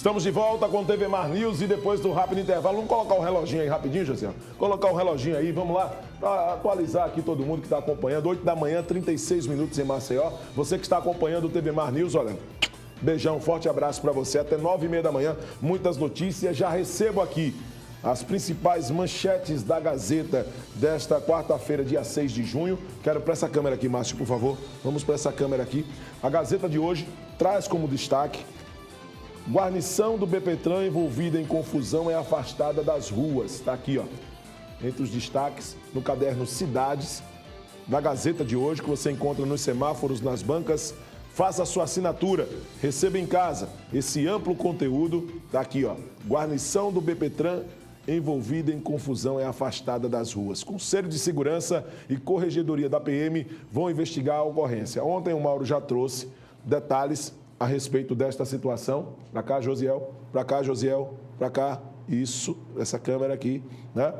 Estamos de volta com o TV Mar News e depois do rápido intervalo, vamos colocar o reloginho aí rapidinho, José? Colocar o reloginho aí, vamos lá, para atualizar aqui todo mundo que está acompanhando. 8 da manhã, 36 minutos em Maceió. Você que está acompanhando o TV Mar News, olha, beijão, forte abraço para você. Até 9h30 da manhã, muitas notícias. Já recebo aqui as principais manchetes da Gazeta desta quarta-feira, dia 6 de junho. Quero para essa câmera aqui, Márcio, por favor. Vamos para essa câmera aqui. A Gazeta de hoje traz como destaque: guarnição do BPTran envolvida em confusão é afastada das ruas. Está aqui, ó, entre os destaques no caderno Cidades da Gazeta de hoje, que você encontra nos semáforos, nas bancas. Faça a sua assinatura, receba em casa esse amplo conteúdo. Está aqui, ó, guarnição do BPTran envolvida em confusão é afastada das ruas. Conselho de Segurança e Corregedoria da PM vão investigar a ocorrência. Ontem o Mauro já trouxe detalhes a respeito desta situação. Para cá, Josiel. Para cá, Josiel. Para cá. Isso, essa câmera aqui, né?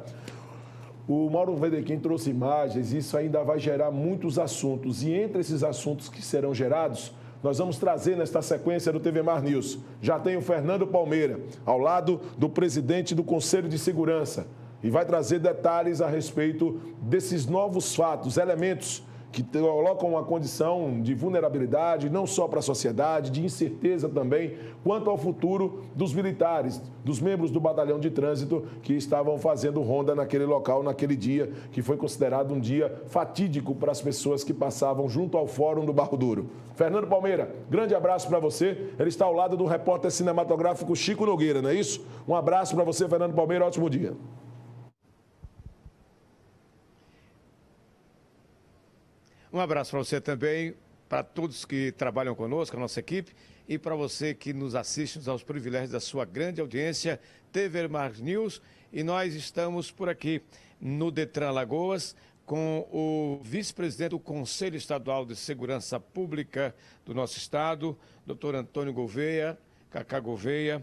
O Mauro Vedequim trouxe imagens, isso ainda vai gerar muitos assuntos. E entre esses assuntos que serão gerados, nós vamos trazer nesta sequência do TV Mar News. Já tem o Fernando Palmeira, ao lado do presidente do Conselho de Segurança. E vai trazer detalhes a respeito desses novos fatos, elementos que colocam uma condição de vulnerabilidade, não só para a sociedade, de incerteza também, quanto ao futuro dos militares, dos membros do batalhão de trânsito que estavam fazendo ronda naquele local, naquele dia, que foi considerado um dia fatídico para as pessoas que passavam junto ao Fórum do Barro Duro. Fernando Palmeira, grande abraço para você. Ele está ao lado do repórter cinematográfico Chico Nogueira, não é isso? Um abraço para você, Fernando Palmeira, ótimo dia. Um abraço para você também, para todos que trabalham conosco, a nossa equipe, e para você que nos assiste, nos dá os privilégios da sua grande audiência, TV Mar News. E nós estamos por aqui no Detran Alagoas com o vice-presidente do Conselho Estadual de Segurança Pública do nosso estado, doutor Antônio Gouveia, Cacá Gouveia,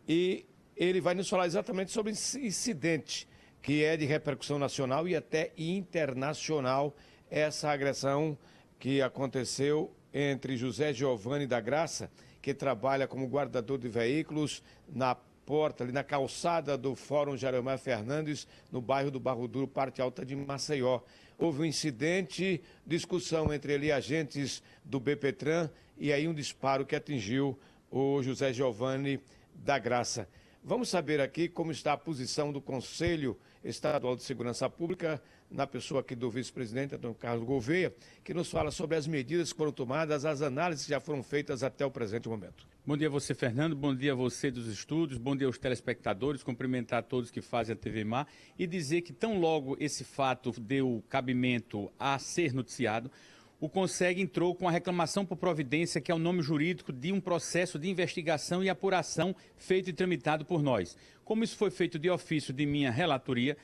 e ele vai nos falar exatamente sobre esse incidente que é de repercussão nacional e até internacional, essa agressão que aconteceu entre José Giovanni da Graça, que trabalha como guardador de veículos, na porta, ali na calçada do Fórum Jeromel Fernandes, no bairro do Barro Duro, parte alta de Maceió. Houve um incidente, discussão entre ali agentes do BPTran e aí um disparo que atingiu o José Giovanni da Graça. Vamos saber aqui como está a posição do Conselho Estadual de Segurança Pública, na pessoa aqui do vice-presidente, Antônio Carlos Gouveia, que nos fala sobre as medidas que foram tomadas, as análises que já foram feitas até o presente momento. Bom dia a você, Fernando. Bom dia a você dos estúdios. Bom dia aos telespectadores. Cumprimentar todos que fazem a TV Mar e dizer que tão logo esse fato deu cabimento a ser noticiado, o CONSEG entrou com a reclamação por providência, que é o nome jurídico de um processo de investigação e apuração feito e tramitado por nós. Como isso foi feito de ofício de minha relatoria,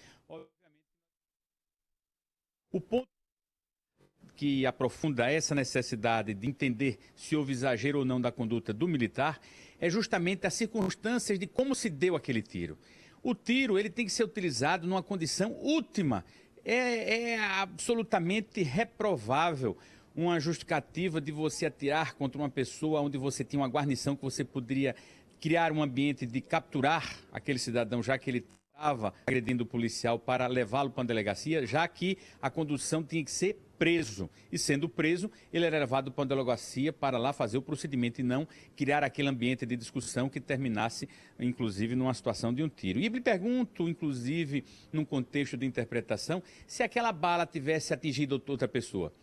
o ponto que aprofunda essa necessidade de entender se houve exagero ou não da conduta do militar é justamente as circunstâncias de como se deu aquele tiro. O tiro ele tem que ser utilizado numa condição última. É absolutamente reprovável uma justificativa de você atirar contra uma pessoa onde você tinha uma guarnição que você poderia criar um ambiente de capturar aquele cidadão, já que ele estava agredindo o policial, para levá-lo para uma delegacia, já que a condução tinha que ser preso. E sendo preso, ele era levado para uma delegacia para lá fazer o procedimento e não criar aquele ambiente de discussão que terminasse, inclusive, numa situação de um tiro. E me pergunto, inclusive, num contexto de interpretação, se aquela bala tivesse atingido outra pessoa.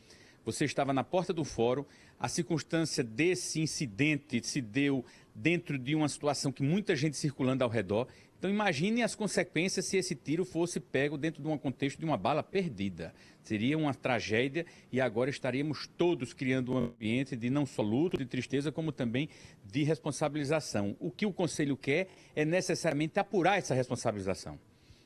Você estava na porta do fórum, a circunstância desse incidente se deu dentro de uma situação que muita gente circulando ao redor. Então imagine as consequências se esse tiro fosse pego dentro de um contexto de uma bala perdida. Seria uma tragédia e agora estaríamos todos criando um ambiente de não só luto, de tristeza, como também de responsabilização. O que o Conselho quer é necessariamente apurar essa responsabilização,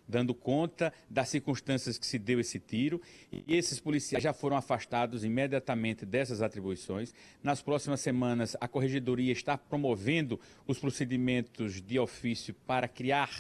dando conta das circunstâncias que se deu esse tiro, e esses policiais já foram afastados imediatamente dessas atribuições. Nas próximas semanas, a Corregedoria está promovendo os procedimentos de ofício para criar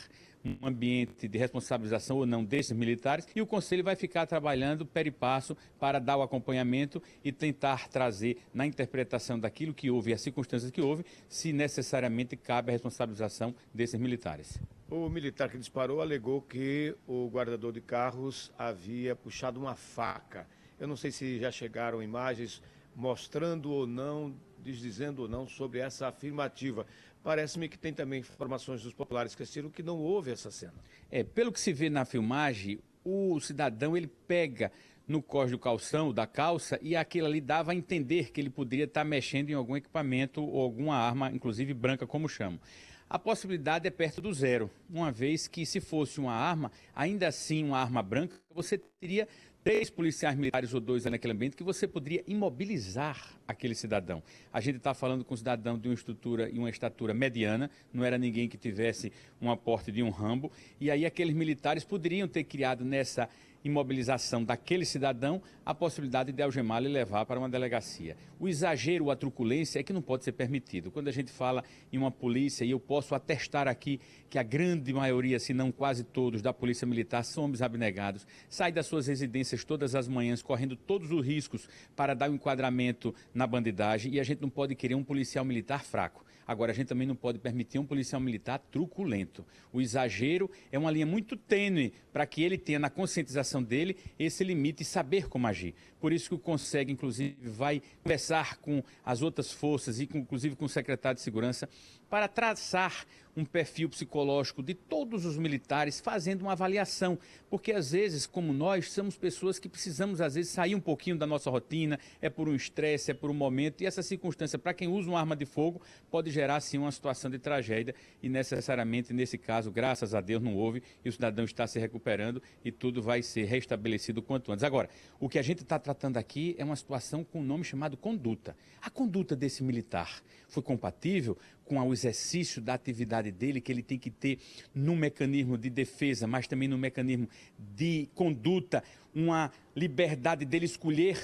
um ambiente de responsabilização ou não desses militares, e o Conselho vai ficar trabalhando pé passo para dar o acompanhamento e tentar trazer na interpretação daquilo que houve e as circunstâncias que houve, se necessariamente cabe a responsabilização desses militares. O militar que disparou alegou que o guardador de carros havia puxado uma faca. Eu não sei se já chegaram imagens mostrando ou não, desdizendo ou não sobre essa afirmativa. Parece-me que tem também informações dos populares que assistiram que não houve essa cena. Pelo que se vê na filmagem, o cidadão ele pega no cós do calção, da calça, e aquilo ali dava a entender que ele poderia estar mexendo em algum equipamento ou alguma arma, inclusive branca, como chamam. A possibilidade é perto do zero, uma vez que se fosse uma arma, ainda assim uma arma branca, você teria 3 policiais militares ou 2 naquele ambiente que você poderia imobilizar aquele cidadão. A gente está falando com um cidadão de uma estrutura e uma estatura mediana, não era ninguém que tivesse um aporte de um Rambo, e aí aqueles militares poderiam ter criado nessa imobilização daquele cidadão a possibilidade de algemá-lo e levar para uma delegacia. O exagero, a truculência é que não pode ser permitido. Quando a gente fala em uma polícia, e eu posso atestar aqui que a grande maioria, se não quase todos, da polícia militar são homens abnegados, saem das suas residências todas as manhãs, correndo todos os riscos para dar um enquadramento na bandidagem, e a gente não pode querer um policial militar fraco. Agora, a gente também não pode permitir um policial militar truculento. O exagero é uma linha muito tênue para que ele tenha na conscientização dele esse limite e saber como agir. Por isso que o CONSEG, inclusive, vai conversar com as outras forças e, inclusive, com o secretário de Segurança para traçar um perfil psicológico de todos os militares, fazendo uma avaliação, porque às vezes, como nós, somos pessoas que precisamos, às vezes, sair um pouquinho da nossa rotina, é por um estresse, é por um momento, e essa circunstância, para quem usa uma arma de fogo, pode gerar, sim, uma situação de tragédia, e necessariamente, nesse caso, graças a Deus, não houve, e o cidadão está se recuperando, e tudo vai ser restabelecido o quanto antes. Agora, o que a gente está tratando aqui é uma situação com um nome chamado conduta. A conduta desse militar foi compatível com o exercício da atividade dele, que ele tem que ter no mecanismo de defesa, mas também no mecanismo de conduta, uma liberdade dele escolher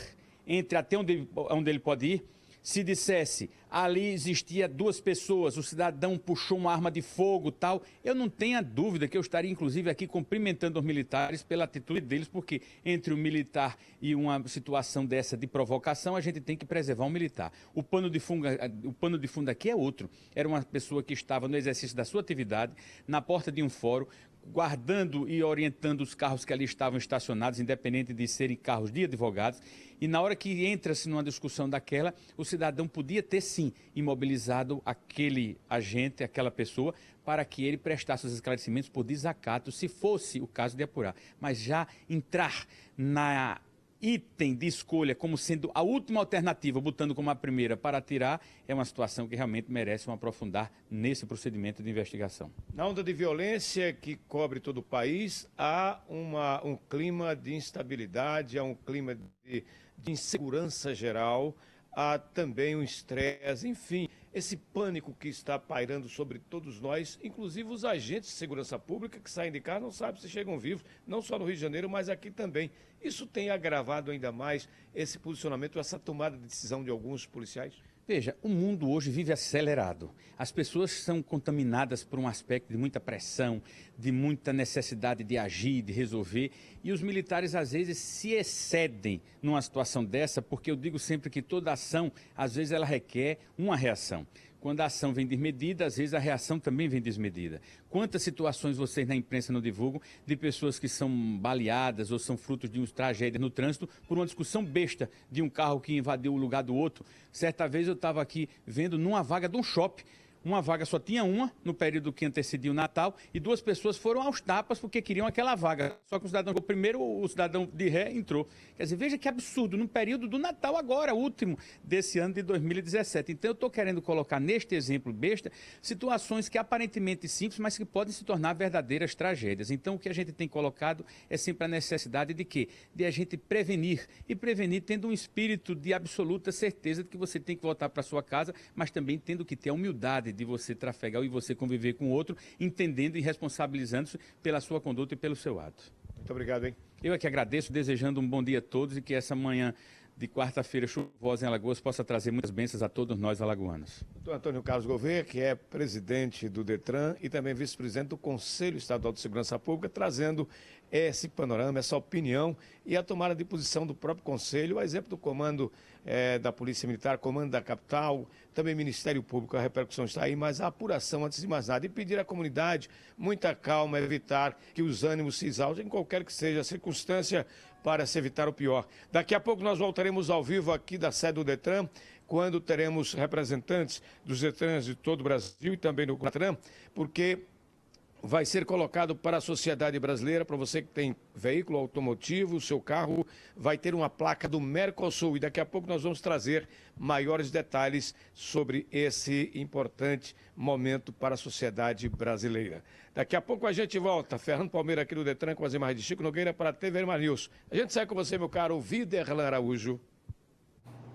entre até onde ele pode ir. Se dissesse, ali existia 2 pessoas, o cidadão puxou uma arma de fogo, tal, eu não tenho dúvida que eu estaria, inclusive, aqui cumprimentando os militares pela atitude deles, porque entre o militar e uma situação dessa de provocação, a gente tem que preservar o militar. O pano de fundo aqui é outro. Era uma pessoa que estava no exercício da sua atividade, na porta de um fórum, guardando e orientando os carros que ali estavam estacionados, independente de serem carros de advogados, e na hora que entra-se numa discussão daquela, o cidadão podia ter, sim, imobilizado aquele agente, aquela pessoa, para que ele prestasse os esclarecimentos por desacato, se fosse o caso de apurar. Mas já entrar na item de escolha como sendo a última alternativa, botando como a primeira para atirar, é uma situação que realmente merece um aprofundar nesse procedimento de investigação. Na onda de violência que cobre todo o país, há um clima de instabilidade, há um clima de insegurança geral, há também um estresse, enfim, esse pânico que está pairando sobre todos nós, inclusive os agentes de segurança pública que saem de casa não sabem se chegam vivos, não só no Rio de Janeiro, mas aqui também. Isso tem agravado ainda mais esse posicionamento, essa tomada de decisão de alguns policiais? Veja, o mundo hoje vive acelerado. As pessoas são contaminadas por um aspecto de muita pressão, de muita necessidade de agir, de resolver, e os militares às vezes se excedem numa situação dessa, porque eu digo sempre que toda ação, às vezes ela requer uma reação. Quando a ação vem desmedida, às vezes a reação também vem desmedida. Quantas situações vocês na imprensa não divulgam de pessoas que são baleadas ou são frutos de uma tragédia no trânsito por uma discussão besta de um carro que invadiu o lugar do outro? Certa vez eu estava aqui vendo numa vaga de um shopping. Uma vaga só tinha uma, no período que antecedia o Natal, e 2 pessoas foram aos tapas porque queriam aquela vaga. Só que o cidadão, primeiro o cidadão de ré entrou. Quer dizer, veja que absurdo, no período do Natal agora, último desse ano de 2017. Então eu estou querendo colocar neste exemplo besta, situações que aparentemente simples, mas que podem se tornar verdadeiras tragédias. Então o que a gente tem colocado é sempre a necessidade de quê? De a gente prevenir, e prevenir tendo um espírito de absoluta certeza de que você tem que voltar para sua casa, mas também tendo que ter a humildade de você trafegar e você conviver com o outro, entendendo e responsabilizando-se pela sua conduta e pelo seu ato. Muito obrigado, hein? Eu é que agradeço, desejando um bom dia a todos e que essa manhã de quarta-feira chuvosa em Alagoas possa trazer muitas bênçãos a todos nós alagoanos. Doutor Antônio Carlos Gouveia, que é presidente do DETRAN e também vice-presidente do Conselho Estadual de Segurança Pública, trazendo esse panorama, essa opinião e a tomada de posição do próprio Conselho, o exemplo do comando da Polícia Militar, comando da capital, também Ministério Público, a repercussão está aí, mas a apuração antes de mais nada e pedir à comunidade muita calma, evitar que os ânimos se exaltem, qualquer que seja a circunstância, para se evitar o pior. Daqui a pouco nós voltaremos ao vivo aqui da sede do DETRAN, quando teremos representantes dos DETRANs de todo o Brasil e também do DETRAN, porque vai ser colocado para a sociedade brasileira, para você que tem veículo automotivo, o seu carro vai ter uma placa do Mercosul. E daqui a pouco nós vamos trazer maiores detalhes sobre esse importante momento para a sociedade brasileira. Daqui a pouco a gente volta. Ferrando Palmeira aqui do DETRAN com as imagens de Chico Nogueira para a TV Vermelho News. A gente sai com você, meu caro Viderlan Araújo.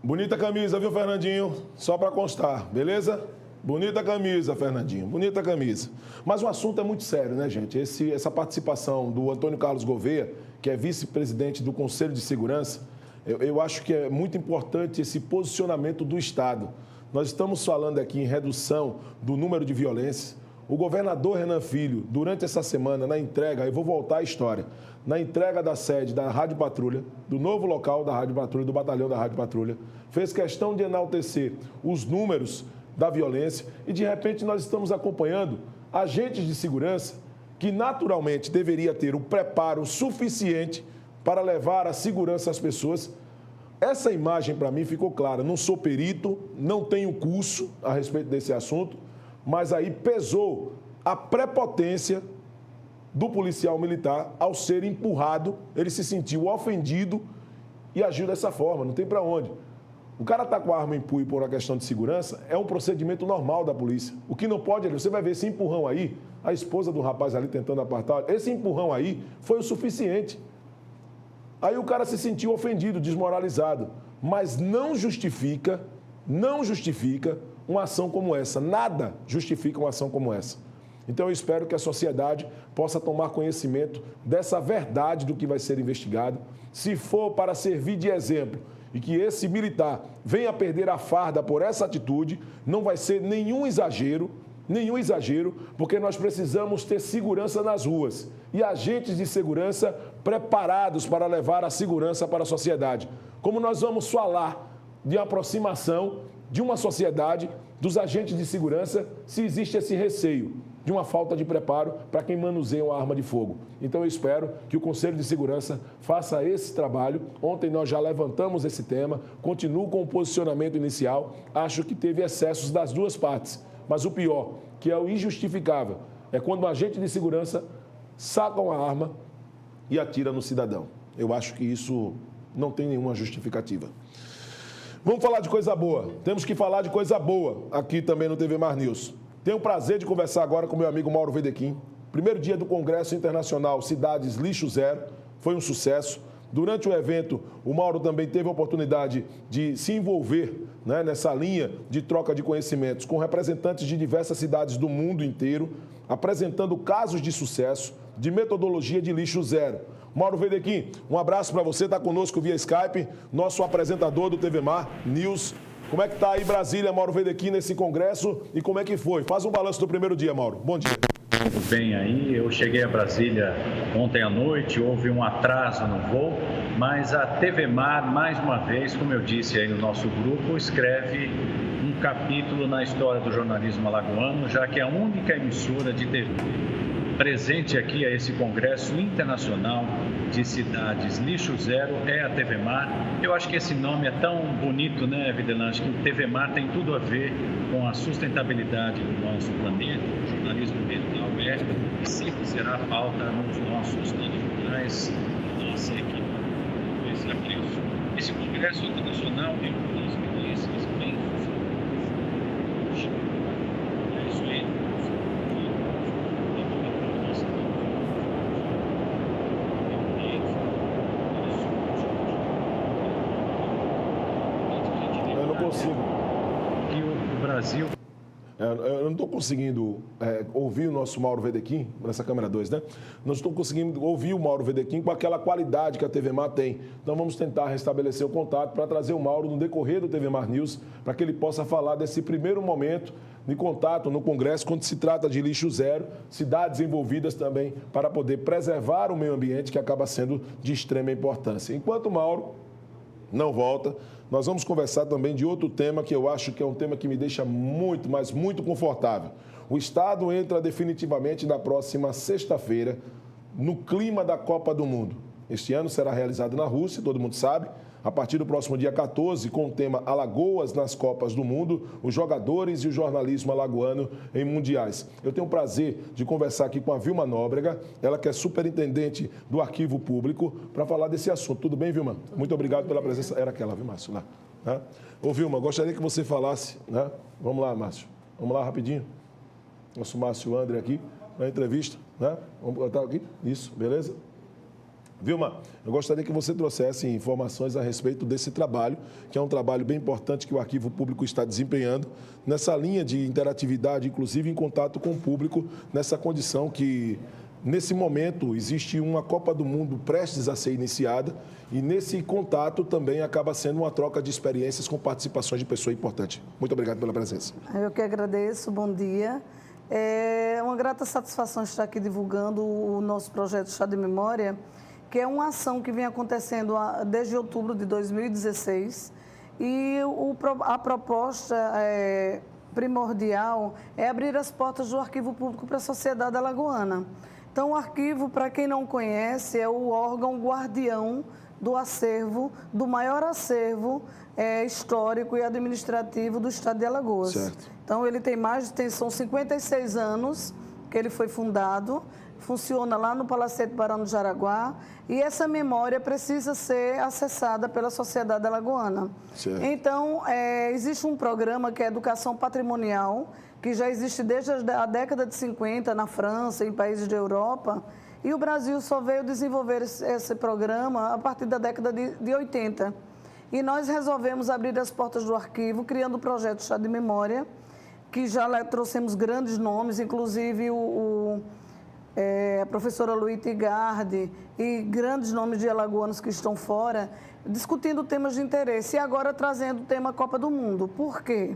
Bonita camisa, viu, Fernandinho? Só para constar, beleza? Bonita camisa, Fernandinho, bonita camisa. Mas o assunto é muito sério, né, gente? Essa participação do Antônio Carlos Gouveia, que é vice-presidente do Conselho de Segurança, eu acho que é muito importante esse posicionamento do Estado. Nós estamos falando aqui em redução do número de violências. O governador Renan Filho, durante essa semana, na entrega, eu vou voltar à história, na entrega da sede da Rádio Patrulha, do novo local da Rádio Patrulha, do batalhão da Rádio Patrulha, fez questão de enaltecer os números da violência e, de repente, nós estamos acompanhando agentes de segurança que, naturalmente, deveria ter o preparo suficiente para levar a segurança às pessoas. Essa imagem, para mim, ficou clara. Não sou perito, não tenho curso a respeito desse assunto, mas aí pesou a prepotência do policial militar ao ser empurrado. Ele se sentiu ofendido e agiu dessa forma, não tem para onde. O cara está com a arma em punho por uma questão de segurança, é um procedimento normal da polícia. O que não pode, você vai ver esse empurrão aí, a esposa do rapaz ali tentando apartar, esse empurrão aí foi o suficiente. Aí o cara se sentiu ofendido, desmoralizado, mas não justifica uma ação como essa. Nada justifica uma ação como essa. Então eu espero que a sociedade possa tomar conhecimento dessa verdade do que vai ser investigado. Se for para servir de exemplo e que esse militar venha a perder a farda por essa atitude, não vai ser nenhum exagero, porque nós precisamos ter segurança nas ruas e agentes de segurança preparados para levar a segurança para a sociedade. Como nós vamos falar de aproximação de uma sociedade, dos agentes de segurança, se existe esse receio de uma falta de preparo para quem manuseia uma arma de fogo. Então eu espero que o Conselho de Segurança faça esse trabalho. Ontem nós já levantamos esse tema, continuo com o posicionamento inicial, acho que teve excessos das duas partes, mas o pior, que é o injustificável, é quando um agente de segurança saca uma arma e atira no cidadão. Eu acho que isso não tem nenhuma justificativa. Vamos falar de coisa boa. Temos que falar de coisa boa aqui também no TV Mar News. Tenho o prazer de conversar agora com meu amigo Mauro Wedequim. Primeiro dia do Congresso Internacional Cidades Lixo Zero. Foi um sucesso. Durante o evento, o Mauro também teve a oportunidade de se envolver, né, nessa linha de troca de conhecimentos com representantes de diversas cidades do mundo inteiro, apresentando casos de sucesso de metodologia de lixo zero. Mauro Wedequim, um abraço para você, está conosco via Skype, nosso apresentador do TV Mar News. Como é que está aí Brasília, Mauro Wedequim, nesse congresso e como é que foi? Faz um balanço do primeiro dia, Mauro. Bom dia. Tudo bem aí, eu cheguei a Brasília ontem à noite, houve um atraso no voo, mas a TV Mar, mais uma vez, como eu disse aí no nosso grupo, escreve um capítulo na história do jornalismo alagoano, já que é a única emissora de TV presente aqui a esse Congresso Internacional de Cidades Lixo Zero é a TV Mar. Eu acho que esse nome é tão bonito, né, Viderlan? Acho que o TV Mar tem tudo a ver com a sustentabilidade do nosso planeta. O jornalismo ambiental é e sempre será pauta nos nossos jornais, nossa equipe. Esse apreço. Esse Congresso Internacional tem algumas milícias bem sucedidas. É isso aí. Eu não consigo. E o Brasil... Eu não estou conseguindo ouvir o nosso Mauro Wedequim, nessa câmera 2, né? Não estou conseguindo ouvir o Mauro Wedequim com aquela qualidade que a TV Mar tem. Então vamos tentar restabelecer o contato para trazer o Mauro no decorrer do TV Mar News, para que ele possa falar desse primeiro momento de contato no Congresso, quando se trata de lixo zero, cidades envolvidas também, para poder preservar o meio ambiente, que acaba sendo de extrema importância. Enquanto o Mauro não volta, nós vamos conversar também de outro tema que eu acho que é um tema que me deixa muito, mas muito confortável. O Estado entra definitivamente na próxima sexta-feira no clima da Copa do Mundo. Este ano será realizado na Rússia, todo mundo sabe, a partir do próximo dia 14, com o tema Alagoas nas Copas do Mundo, os jogadores e o jornalismo alagoano em mundiais. Eu tenho o prazer de conversar aqui com a Vilma Nóbrega, ela que é superintendente do Arquivo Público, para falar desse assunto. Tudo bem, Vilma? Muito obrigado pela presença. Era aquela, viu, Márcio? Lá. Né? Ô, Vilma, gostaria que você falasse, né? Vamos lá, Márcio. Vamos lá, rapidinho. Nosso Márcio André aqui, na entrevista, né? Vamos botar aqui? Isso, beleza? Vilma, eu gostaria que você trouxesse informações a respeito desse trabalho, que é um trabalho bem importante que o Arquivo Público está desempenhando, nessa linha de interatividade, inclusive em contato com o público, nessa condição que, nesse momento, existe uma Copa do Mundo prestes a ser iniciada e nesse contato também acaba sendo uma troca de experiências com participações de pessoas importantes. Muito obrigado pela presença. Eu que agradeço, bom dia. É uma grata satisfação estar aqui divulgando o nosso projeto Chá de Memória, que é uma ação que vem acontecendo desde outubro de 2016 e a proposta primordial é abrir as portas do Arquivo Público para a sociedade alagoana. Então, o arquivo, para quem não conhece, é o órgão guardião do acervo, do maior acervo histórico e administrativo do estado de Alagoas. Certo. Então, ele são 56 anos que ele foi fundado, funciona lá no Palacete Barão do Jaraguá e essa memória precisa ser acessada pela sociedade alagoana. Certo. Então, existe um programa que é Educação Patrimonial, que já existe desde a década de 50 na França, em países da Europa, e o Brasil só veio desenvolver esse programa a partir da década de 80. E nós resolvemos abrir as portas do arquivo, criando o projeto Chá de Memória, que já trouxemos grandes nomes, inclusive a professora Luíte Gardi e grandes nomes de alagoanos que estão fora, discutindo temas de interesse e agora trazendo o tema Copa do Mundo. Por quê?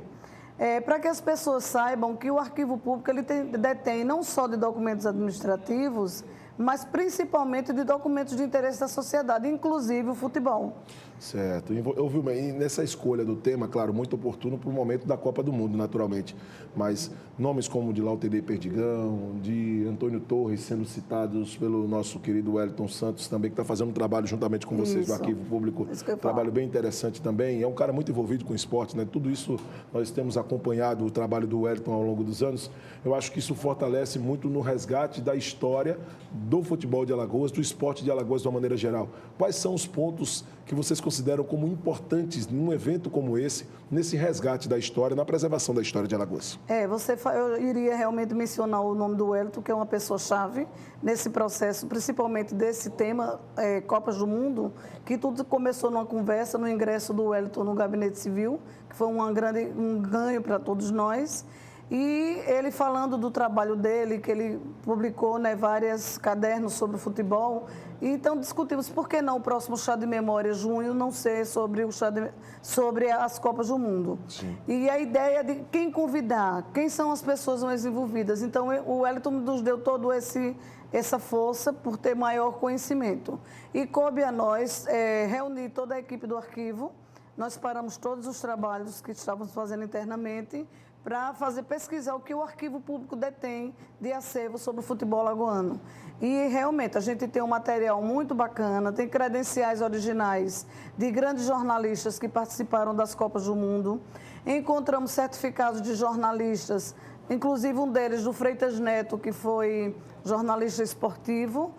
Para que as pessoas saibam que o Arquivo Público ele detém não só de documentos administrativos, mas principalmente de documentos de interesse da sociedade, inclusive o futebol. Certo. Eu vi nessa escolha do tema, claro, muito oportuno para o momento da Copa do Mundo, naturalmente. Mas nomes como de Lauterê Perdigão, de Antônio Torres sendo citados pelo nosso querido Wellington Santos também, que está fazendo um trabalho juntamente com vocês do Arquivo Público. Um trabalho bem interessante também. É um cara muito envolvido com o esporte, né? Tudo isso nós temos acompanhado o trabalho do Wellington ao longo dos anos. Eu acho que isso fortalece muito no resgate da história do futebol de Alagoas, do esporte de Alagoas de uma maneira geral. Quais são os pontos que vocês consideram como importantes num evento como esse, nesse resgate da história, na preservação da história de Alagoas? Eu iria realmente mencionar o nome do Wellington, que é uma pessoa-chave nesse processo, principalmente desse tema, Copas do Mundo, que tudo começou numa conversa, no ingresso do Wellington no Gabinete Civil, que foi um ganho para todos nós. E ele falando do trabalho dele, que ele publicou vários cadernos sobre o futebol. E então discutimos por que não o próximo Chá de Memória, junho, não ser sobre as Copas do Mundo. Sim. E a ideia de quem convidar, quem são as pessoas mais envolvidas. Então o Wellington nos deu todo essa força por ter maior conhecimento. E coube a nós reunir toda a equipe do arquivo. Nós paramos todos os trabalhos que estávamos fazendo internamente para pesquisar o que o Arquivo Público detém de acervo sobre o futebol alagoano. E, realmente, a gente tem um material muito bacana, tem credenciais originais de grandes jornalistas que participaram das Copas do Mundo. Encontramos certificados de jornalistas, inclusive um deles do Freitas Neto, que foi jornalista esportivo,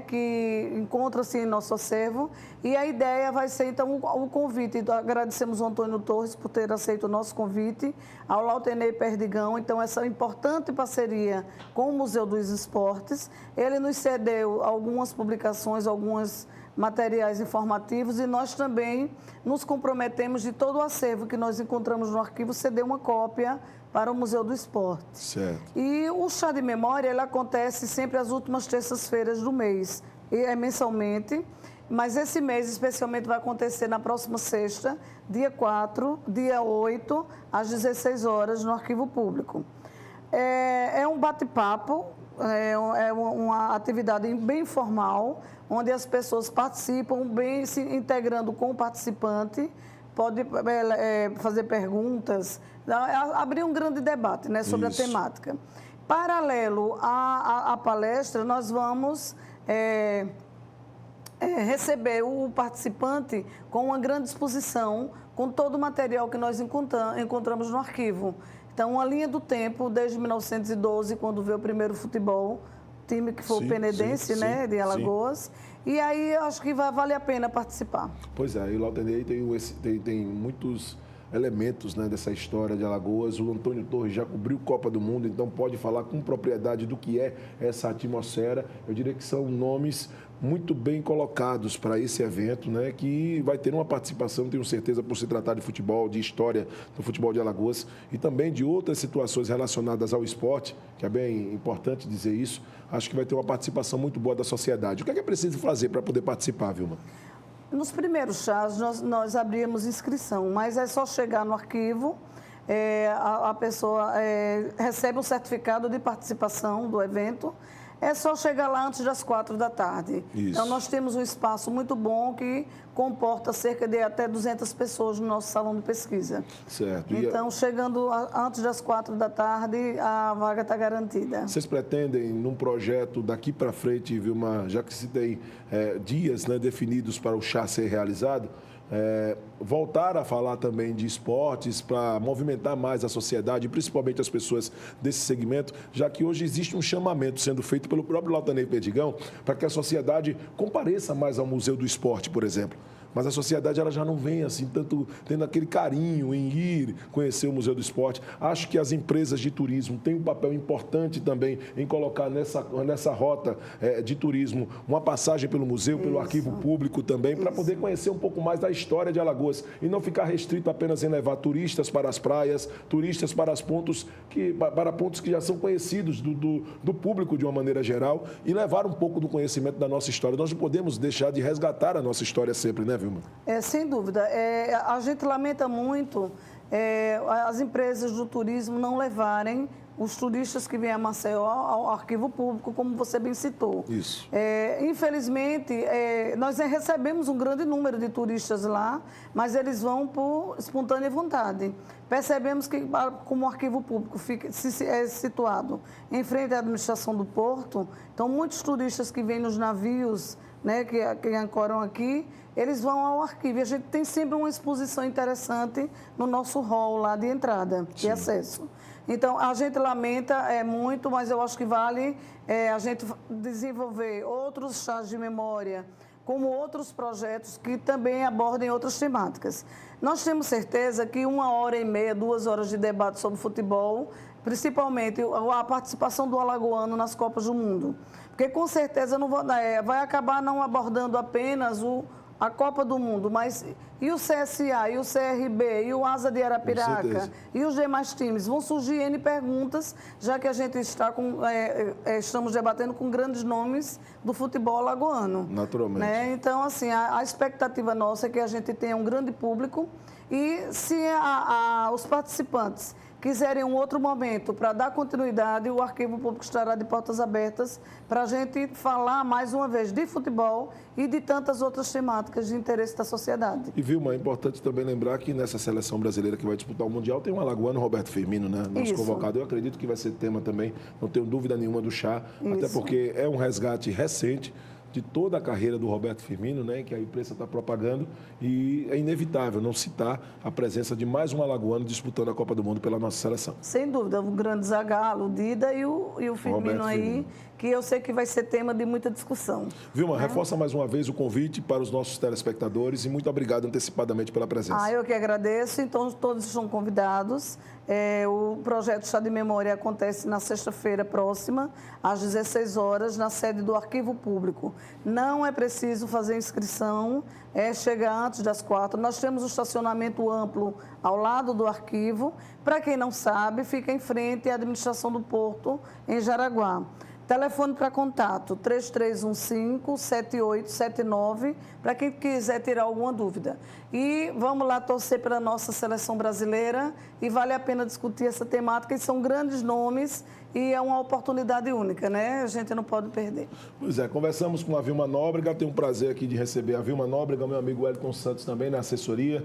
que encontra-se em nosso acervo. E a ideia vai ser, então, o convite. Então, agradecemos ao Antônio Torres por ter aceito o nosso convite, ao Lauterê Perdigão. Então, essa importante parceria com o Museu dos Esportes. Ele nos cedeu algumas publicações, algumas materiais informativos, e nós também nos comprometemos de todo o acervo que nós encontramos no arquivo ceder uma cópia para o Museu do Esporte. Certo. E o chá de memória, ele acontece sempre às últimas terças-feiras do mês, e é mensalmente, mas esse mês especialmente vai acontecer na próxima sexta, dia 4, dia 8, às 16 horas, no Arquivo Público. É um bate-papo, é uma atividade bem informal, onde as pessoas participam bem se integrando com o participante, pode fazer perguntas, abrir um grande debate, né, sobre Isso. a temática. Paralelo à palestra, nós vamos receber o participante com uma grande exposição, com todo o material que nós encontramos no arquivo. Então, uma linha do tempo, desde 1912, quando veio o primeiro futebol, time que foi o Penedense, né, de Alagoas. E aí, eu acho que vale a pena participar. Pois é, e o Lautenei tem muitos elementos, né, dessa história de Alagoas. O Antônio Torres já cobriu Copa do Mundo, então pode falar com propriedade do que é essa atmosfera. Eu diria que são nomes muito bem colocados para esse evento, né, que vai ter uma participação, tenho certeza, por se tratar de futebol, de história do futebol de Alagoas e também de outras situações relacionadas ao esporte, que é bem importante dizer isso. Acho que vai ter uma participação muito boa da sociedade. O que é preciso fazer para poder participar, Vilma? Nos primeiros chás, nós abrimos inscrição, mas é só chegar no arquivo, a pessoa recebe um certificado de participação do evento. É só chegar lá antes das 4 da tarde. Isso. Então, nós temos um espaço muito bom que comporta cerca de até 200 pessoas no nosso salão de pesquisa. Certo. Então, chegando antes das 4 da tarde, a vaga está garantida. Vocês pretendem, num projeto daqui para frente, Vilma, já que se tem dias, né, definidos para o chá ser realizado, voltar a falar também de esportes para movimentar mais a sociedade, principalmente as pessoas desse segmento, já que hoje existe um chamamento sendo feito pelo próprio Lautenei Perdigão para que a sociedade compareça mais ao Museu do Esporte, por exemplo. Mas a sociedade ela já não vem assim tanto tendo aquele carinho em ir conhecer o Museu do Esporte. Acho que as empresas de turismo têm um papel importante também em colocar nessa rota de turismo uma passagem pelo museu, pelo arquivo público também, para poder conhecer um pouco mais da história de Alagoas e não ficar restrito apenas em levar turistas para as praias, turistas para pontos que já são conhecidos do público de uma maneira geral e levar um pouco do conhecimento da nossa história. Nós não podemos deixar de resgatar a nossa história sempre, né, Vilma? Sem dúvida. A gente lamenta muito as empresas do turismo não levarem os turistas que vêm a Maceió ao arquivo público, como você bem citou. Isso. Infelizmente, nós recebemos um grande número de turistas lá, mas eles vão por espontânea vontade. Percebemos que, como o arquivo público é situado em frente à administração do porto, então muitos turistas que vêm nos navios, né, que ancoram aqui, eles vão ao arquivo. E a gente tem sempre uma exposição interessante no nosso hall lá de entrada, de acesso. Então, a gente lamenta muito, mas eu acho que vale a gente desenvolver outros chás de memória, como outros projetos que também abordem outras temáticas. Nós temos certeza que 1h30, 2 horas de debate sobre futebol, principalmente a participação do alagoano nas Copas do Mundo, porque com certeza não vai acabar não abordando apenas a Copa do Mundo, mas e o CSA, e o CRB, e o Asa de Arapiraca, e os demais times? Vão surgir N perguntas, já que a gente estamos debatendo com grandes nomes do futebol alagoano. Naturalmente. Né? Então, assim, a expectativa nossa é que a gente tenha um grande público e se os participantes quiserem um outro momento para dar continuidade, o Arquivo Público estará de portas abertas para a gente falar mais uma vez de futebol e de tantas outras temáticas de interesse da sociedade. E, Vilma, é importante também lembrar que nessa seleção brasileira que vai disputar o Mundial tem um alagoano, Roberto Firmino, né? Nosso convocado. Eu acredito que vai ser tema também, não tenho dúvida nenhuma do chá, até porque é um resgate recente de toda a carreira do Roberto Firmino, né, que a imprensa está propagando, e é inevitável não citar a presença de mais um alagoano disputando a Copa do Mundo pela nossa seleção. Sem dúvida, o grande Zagallo, o Dida e o Firmino aí, Firmino, que eu sei que vai ser tema de muita discussão. Vilma, reforça mais uma vez o convite para os nossos telespectadores e muito obrigado antecipadamente pela presença. Eu que agradeço, então todos estão convidados. O projeto Chá de Memória acontece na sexta-feira próxima, às 16 horas, na sede do Arquivo Público. Não é preciso fazer inscrição, é chegar antes das 4. Nós temos um estacionamento amplo ao lado do arquivo. Para quem não sabe, fica em frente à administração do Porto, em Jaraguá. Telefone para contato, 3315-7879, para quem quiser tirar alguma dúvida. E vamos lá torcer pela nossa seleção brasileira e vale a pena discutir essa temática, e são grandes nomes e é uma oportunidade única, né? A gente não pode perder. Pois é, conversamos com a Vilma Nóbrega, tenho o prazer aqui de receber a Vilma Nóbrega, meu amigo Wellington Santos também na assessoria,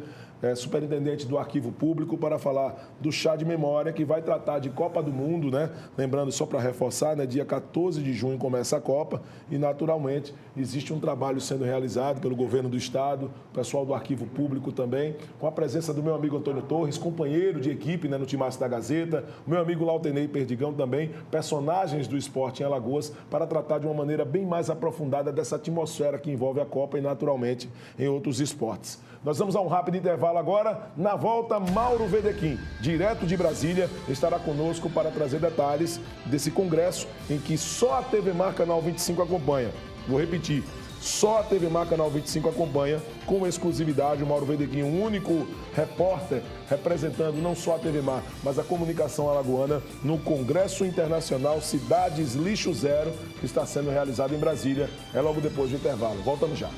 superintendente do Arquivo Público, para falar do chá de memória, que vai tratar de Copa do Mundo, né? Lembrando, só para reforçar, né? Dia 14 de junho começa a Copa e, naturalmente, existe um trabalho sendo realizado pelo governo do Estado, o pessoal do Arquivo Público também, com a presença do meu amigo Antônio Torres, companheiro de equipe, né, no Timaço da Gazeta, o meu amigo Lautenei Perdigão também, personagens do esporte em Alagoas, para tratar de uma maneira bem mais aprofundada dessa atmosfera que envolve a Copa e, naturalmente, em outros esportes. Nós vamos a um rápido intervalo agora. Na volta, Mauro Vedequim, direto de Brasília, estará conosco para trazer detalhes desse congresso em que só a TV Mar Canal 25 acompanha. Vou repetir, só a TV Mar Canal 25 acompanha com exclusividade o Mauro Vedequim, o único repórter representando não só a TV Mar, mas a comunicação alagoana no Congresso Internacional Cidades Lixo Zero, que está sendo realizado em Brasília. É logo depois do intervalo. Voltamos já.